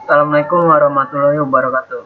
Assalamualaikum warahmatullahi wabarakatuh.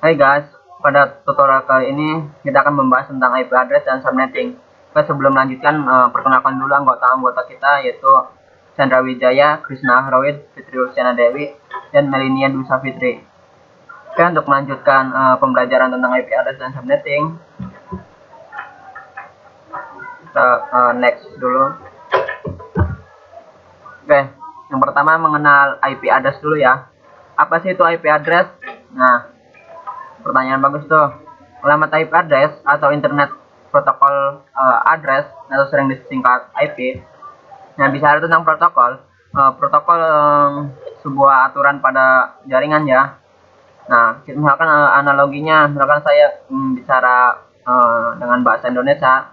Hai guys, pada tutorial kali ini kita akan membahas tentang IP address dan subnetting. Oke, sebelum melanjutkan, perkenalkan dulu anggota-anggota kita, yaitu Chandra Wijaya, Krishna Harawid, Fitri Luciana Dewi, dan Melinia Dwi Savitri. Oke, untuk melanjutkan pembelajaran tentang IP address dan subnetting, kita next dulu. Oke, yang pertama mengenal IP address dulu ya. Apa sih itu IP address? Nah, pertanyaan bagus tuh. Alamat IP address atau Internet Protocol Address atau sering disingkat IP. Nah, bicara tentang protokol, protokol sebuah aturan pada jaringan ya. Nah, misalkan analoginya, misalkan saya bicara dengan bahasa Indonesia,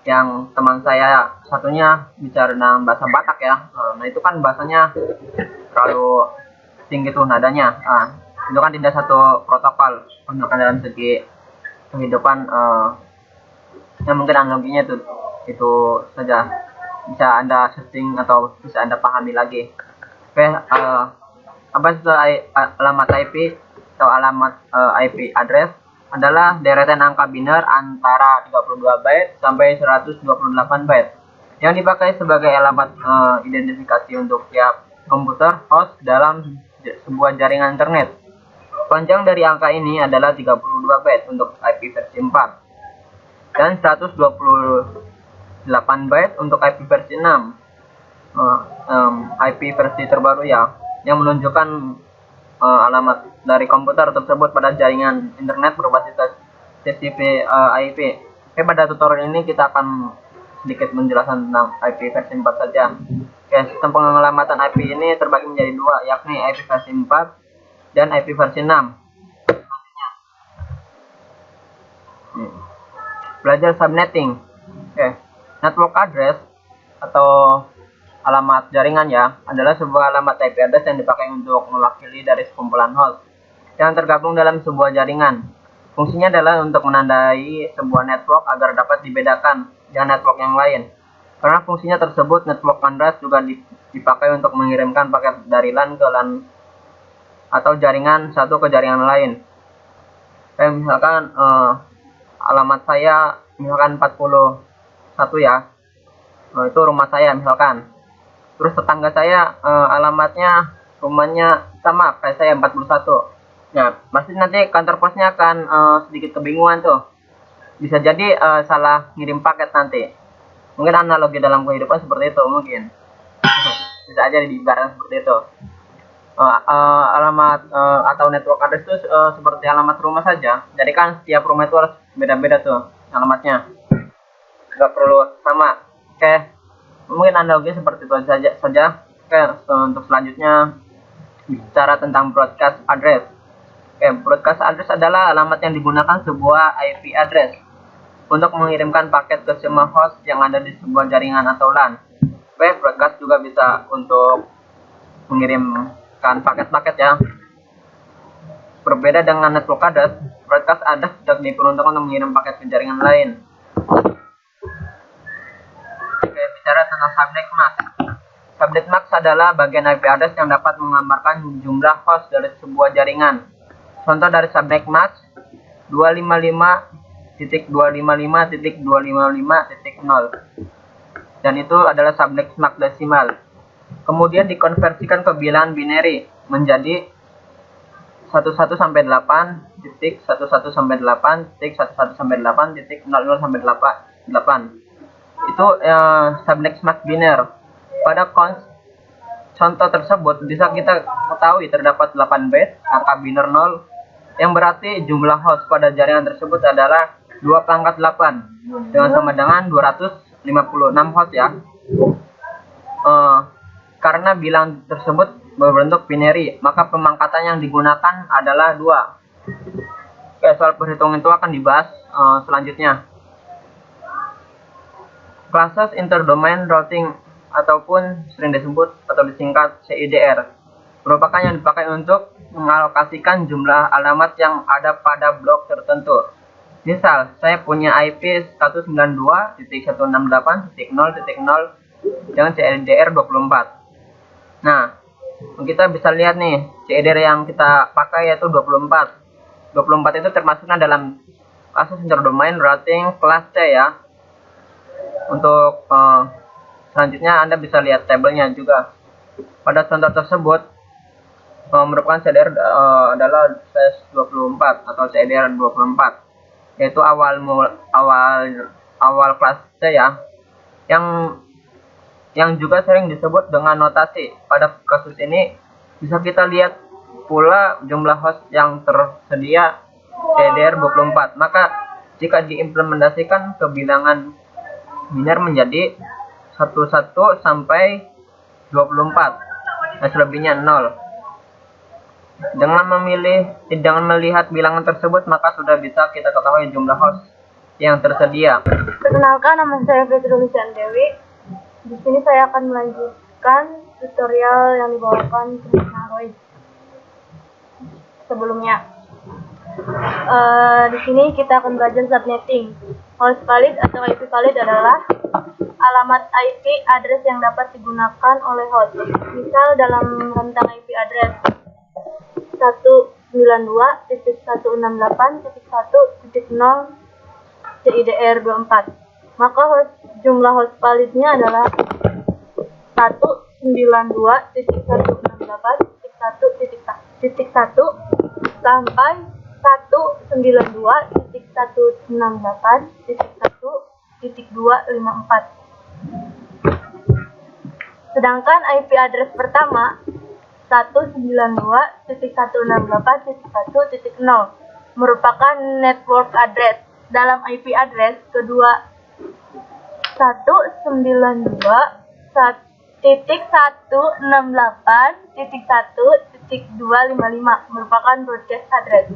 yang teman saya satunya bicara dengan bahasa Batak ya. Nah, itu kan bahasanya terlalu tinggi tuh nadanya. Itu kan tidak satu protokol untuk dalam segi kehidupan. Yang mungkin analoginya itu saja, bisa Anda searching atau bisa Anda pahami lagi. Oke, apa itu alamat IP atau alamat IP address? Adalah deretan angka biner antara 32 byte sampai 128 byte yang dipakai sebagai alamat identifikasi untuk tiap komputer host dalam sebuah jaringan internet. Panjang dari angka ini adalah 32 byte untuk IP versi 4 dan 128 byte untuk IP versi 6. IP versi terbaru ya, yang menunjukkan alamat dari komputer tersebut pada jaringan internet berbasis TCP IP. Oke, pada tutorial ini kita akan sedikit menjelaskan tentang IP versi 4 saja. Oke, sistem pengelamatan IP ini terbagi menjadi dua, yakni IP versi 4 dan IP versi 6. Belajar subnetting. Oke, network address atau alamat jaringan ya, adalah sebuah alamat IP address yang dipakai untuk mewakili dari sekumpulan host yang tergabung dalam sebuah jaringan. Fungsinya adalah untuk menandai sebuah network agar dapat dibedakan dengan network yang lain. Karena fungsinya tersebut, network address juga dipakai untuk mengirimkan paket dari LAN ke LAN atau jaringan satu ke jaringan lain. Misalkan alamat saya misalkan 41 ya, itu rumah saya misalkan. Terus tetangga saya alamatnya rumahnya sama kayak saya 41. Nah, pasti nanti kantor posnya akan sedikit kebingungan tuh. Bisa jadi salah ngirim paket nanti. Mungkin analogi dalam kehidupan seperti itu mungkin. Bisa aja diibaratkan seperti itu. Alamat atau network address itu seperti alamat rumah saja. Jadi kan setiap rumah itu harus beda-beda tuh alamatnya. Nggak perlu sama. Oke. Mungkin analogi seperti itu saja. Oke, untuk selanjutnya bicara tentang broadcast address. Oke, broadcast address adalah alamat yang digunakan sebuah IP address untuk mengirimkan paket ke semua host yang ada di sebuah jaringan atau LAN. Oke, broadcast juga bisa untuk mengirimkan paket-paket ya. Berbeda dengan network address, broadcast address tidak diperuntukkan untuk mengirim paket ke jaringan lain. Bicara tentang subnet mask. Subnet mask adalah bagian IP address yang dapat menggambarkan jumlah host dari sebuah jaringan. Contoh dari subnet mask 255.255.255.0, dan itu adalah subnet mask desimal. Kemudian dikonversikan ke bilangan binary menjadi 11 sampai 8.11 sampai 8.11 sampai 8.00 sampai 8. Itu subnet mask biner. Pada contoh tersebut bisa kita ketahui terdapat 8 byte angka biner 0, yang berarti jumlah host pada jaringan tersebut adalah 2 pangkat 8 dengan sama dengan 256 host ya. Karena bilangan tersebut berbentuk binary, maka pemangkatan yang digunakan adalah 2. Oke, soal perhitungan itu akan dibahas selanjutnya. Classes interdomain routing ataupun sering disebut atau disingkat CIDR merupakan yang dipakai untuk mengalokasikan jumlah alamat yang ada pada blok tertentu. Misal, saya punya IP 192.168.0.0 dengan CIDR 24. Nah, kita bisa lihat nih CIDR yang kita pakai yaitu 24. 24 itu termasuknya dalam kasus interdomain routing kelas C ya. Untuk selanjutnya Anda bisa lihat tabelnya juga. Pada contoh tersebut merupakan CIDR adalah slash 24 atau CIDR 24, yaitu awal kelas C ya, yang juga sering disebut dengan notasi. Pada kasus ini bisa kita lihat pula jumlah host yang tersedia CIDR 24. Maka jika diimplementasikan ke bilangan biner menjadi 11 sampai 24 dan selebihnya 0. Dengan melihat bilangan tersebut, maka sudah bisa kita ketahui jumlah host yang tersedia. Perkenalkan, nama saya Fitri Dewi. Di sini saya akan melanjutkan tutorial yang dibawakan Chris Naroid sebelumnya. Di sini kita akan belajar subnetting. Host valid atau IP valid adalah alamat IP address yang dapat digunakan oleh host. Misal dalam rentang IP address 192.168.1.0 CIDR 24, maka jumlah host validnya adalah 192.168.1.1 sampai 192.168.1.254. Sedangkan IP address pertama 192.168.1.0 merupakan network address. Dalam IP address kedua 192.168.1.255 merupakan broadcast address.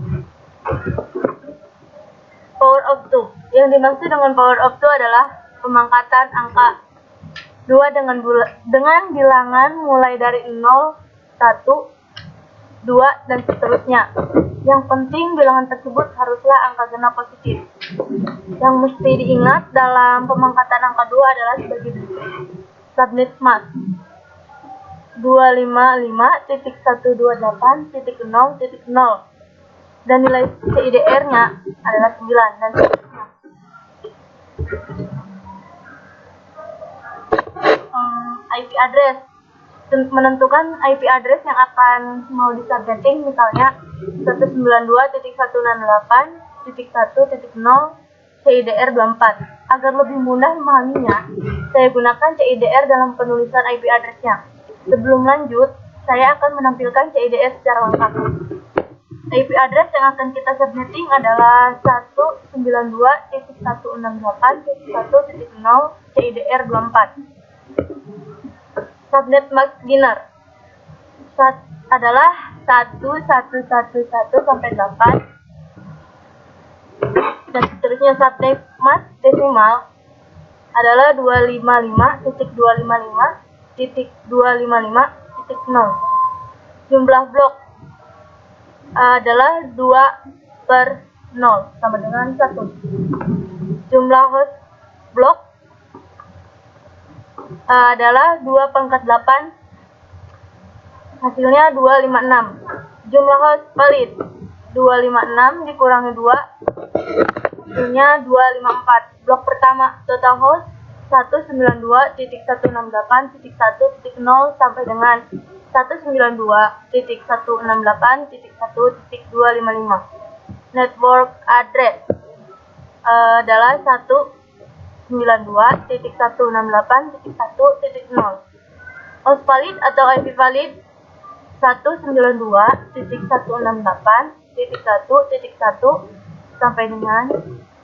Power of 2. Yang dimaksud dengan power of 2 adalah pemangkatan angka 2 dengan bilangan mulai dari 0, 1, 2, dan seterusnya. Yang penting bilangan tersebut haruslah angka genap positif. Yang mesti diingat dalam pemangkatan angka 2 adalah sebagai berikut. Subnet mask 255.128.0.0 dan nilai CIDR-nya adalah 9 dan seterusnya. IP address menentukan IP address yang akan mau disubnetting, misalnya 192.168.1.0 CIDR 24. Agar lebih mudah memahaminya, saya gunakan CIDR dalam penulisan IP address-nya. Sebelum lanjut, saya akan menampilkan CIDR secara lengkap. IP address yang akan kita subnetting adalah 192.168.1.0 CIDR 24. Subnet mask beginner adalah 1111 sampai 8 dan seterusnya. Subnet mask desimal adalah 255.255.255.0. Jumlah blok adalah 2/0 sama dengan 1. Jumlah host blok adalah 2/8, hasilnya 256. Jumlah host valid 256 dikurangi 2, hasilnya 254. Blok pertama total host 192.168.1.0 sampai dengan 192.168.1.255. Network address adalah 192.168.1.0. Host valid atau IP valid 192.168.1.1 sampai dengan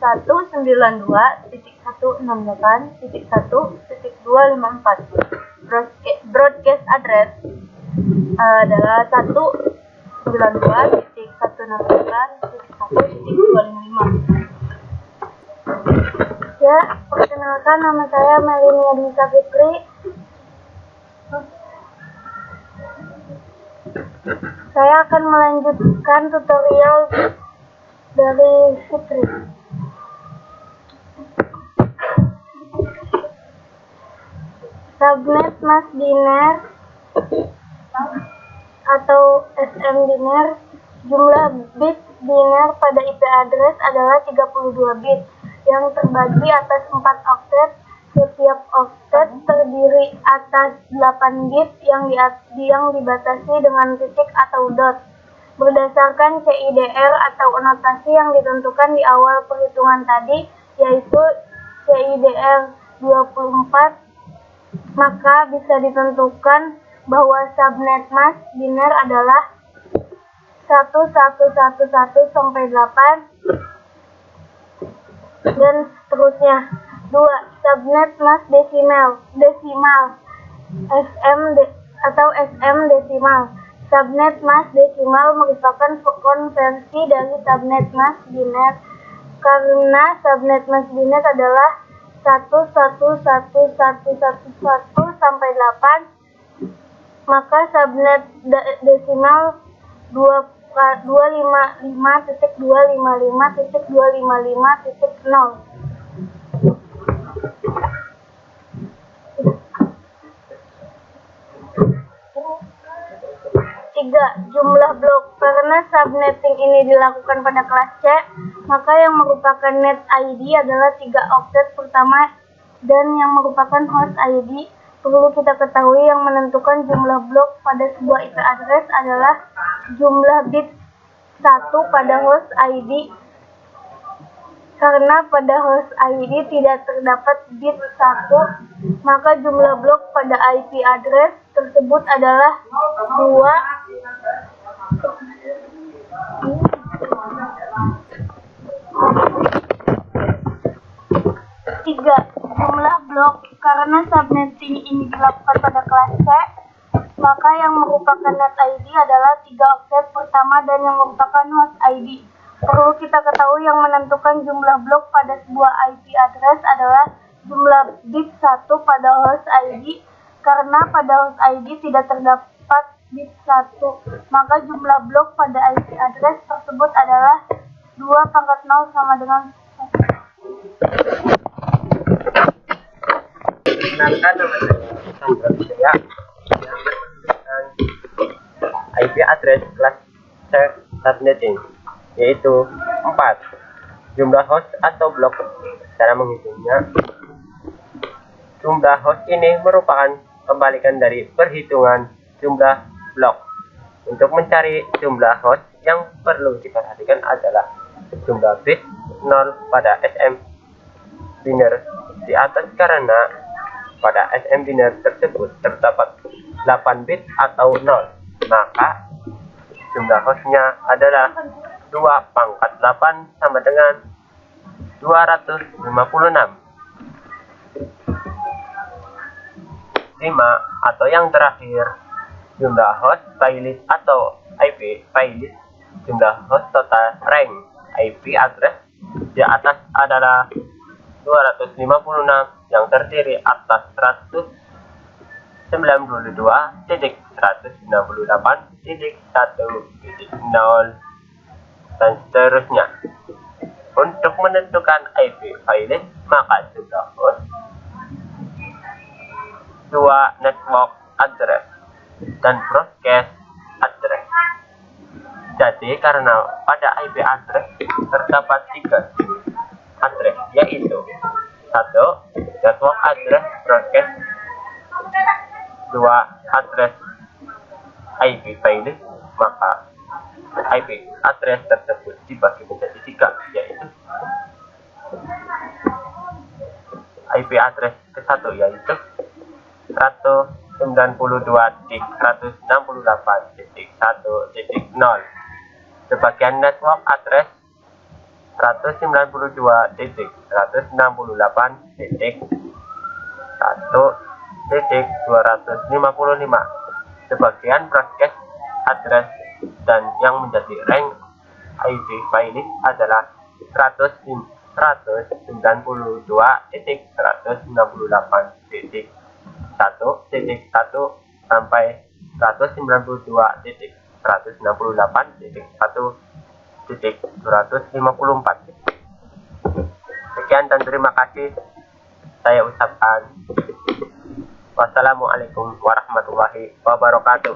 192.168.1.254. Broadcast address adalah 192.168.1.255. Ya, perkenalkan, nama saya Melina Disa Fitri. Saya akan melanjutkan tutorial dari Fitri. Subnet mask biner atau SM biner. Jumlah bit biner pada IP address adalah 32 bit yang terbagi atas 4 oktet. Setiap oktet terdiri atas 8 bit yang dibatasi dengan titik atau dot. Berdasarkan CIDR atau notasi yang ditentukan di awal perhitungan tadi, yaitu CIDR 24, maka bisa ditentukan bahwa subnet mask biner adalah 1111 sampai 8 dan seterusnya. 2. Subnet mask desimal SM desimal. Subnet mask desimal merupakan konversi dari subnet mask biner. Karena subnet mask biner adalah 111111 sampai 8, maka subnet desimal 255.255.255.0. 3. Jumlah blok. Karena subnetting ini dilakukan pada kelas C, maka yang merupakan net ID adalah 3 oktet pertama dan yang merupakan host ID. Perlu kita ketahui yang menentukan jumlah blok pada sebuah IP address adalah jumlah bit 1 pada host ID. Karena pada host ID tidak terdapat bit 1, maka jumlah blok pada IP address tersebut adalah 3. Jumlah blok. Karena subnetting ini dilakukan pada kelas C, maka yang merupakan net ID adalah 3 oktet pertama dan yang merupakan host ID. Perlu kita ketahui yang menentukan jumlah blok pada sebuah IP address adalah jumlah bit 1 pada host ID. Karena pada host ID tidak terdapat bit 1, maka jumlah blok pada IP address tersebut adalah 2 pangkat 0 sama dengan 1. Perkenalkan, nama saya Sandra yang menunjukkan IP address kelas C subnetting, yaitu 4. Jumlah host atau blok. Cara menghitungnya, jumlah host ini merupakan kebalikan dari perhitungan jumlah blok. Untuk mencari jumlah host, yang perlu diperhatikan adalah jumlah bit 0 pada SM biner di atas, karena pada SM biner tersebut terdapat 8 bit atau 0, maka jumlah hostnya adalah 2 pangkat 8 sama dengan 256. 5. Atau yang terakhir, jumlah host playlist atau IP playlist. Jumlah host total rank IP address di atas adalah 256 yang terdiri atas 192.168.1.0 dan seterusnya. Untuk menentukan IP playlist, maka jumlah host 2 network address dan broadcast address. Jadi karena pada IP address terdapat 3 address, yaitu 1. Network address broadcast, 2. address IP playlist, maka IP address tersebut dibagi menjadi 3, yaitu IP address ke-1 yaitu 192.168.1.0. Sebagian network address 192.168.1.255. Sebagian broadcast address dan yang menjadi rank IP playlist adalah 192.168.1.1 sampai 192.168.1.254. Sekian dan terima kasih saya ucapkan. Wassalamualaikum warahmatullahi wabarakatuh.